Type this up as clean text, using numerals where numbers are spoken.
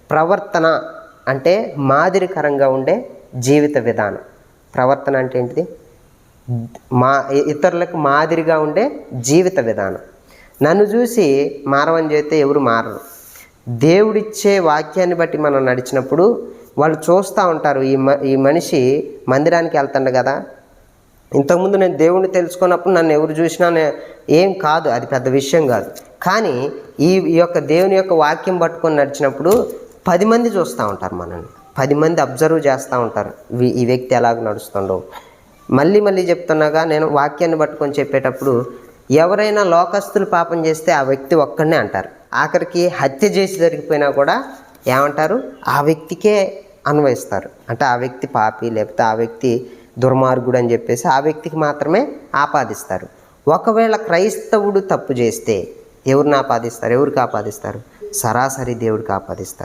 ప్రవర్తన అంటే మాదిరికరంగా ఉండే జీవిత విధానం. ప్రవర్తన అంటే ఏంటిది? ఇతరులకు మాదిరిగా ఉండే జీవిత విధానం. నన్ను చూసి మారవని చెప్తే ఎవరు మారరు. దేవుడిచ్చే వాక్యాన్ని బట్టి మనం నడిచినప్పుడు వాళ్ళు చూస్తూ ఉంటారు, ఈ మనిషి మందిరానికి వెళ్తాడు కదా, ఇంతకుముందు నేను దేవుణ్ణి తెలుసుకున్నప్పుడు నన్ను ఎవరు చూసినా ఏం కాదు, అది పెద్ద విషయం కాదు. కానీ ఈ యొక్క దేవుని యొక్క వాక్యం పట్టుకొని నడిచినప్పుడు 10 మంది చూస్తూ ఉంటారు మనల్ని, 10 మంది అబ్జర్వ్ చేస్తూ ఉంటారు, ఈ వ్యక్తి ఎలాగ నడుస్తుండో. మళ్ళీ చెప్తున్నాగా, నేను వాక్యాన్ని పట్టుకొని చెప్పేటప్పుడు ఎవరైనా లోకస్తులు పాపం చేస్తే ఆ వ్యక్తి ఒక్కడనే అంటారు. ఆఖరికి హత్య చేసి జరిగిపోయినా కూడా ఏమంటారు? ఆ వ్యక్తికే అన్వయిస్తారు. అంటే ఆ వ్యక్తి పాపి, లేకపోతే ఆ వ్యక్తి దుర్మార్గుడు అని చెప్పేసి ఆ వ్యక్తికి మాత్రమే ఆపాదిస్తారు. ఒకవేళ క్రైస్తవుడు తప్పు చేస్తే ఎవరిని ఆపాదిస్తారు? ఎవరికి ఆపాదిస్తారు? సరాసరి దేవుడికి ఆపాదిస్తారు.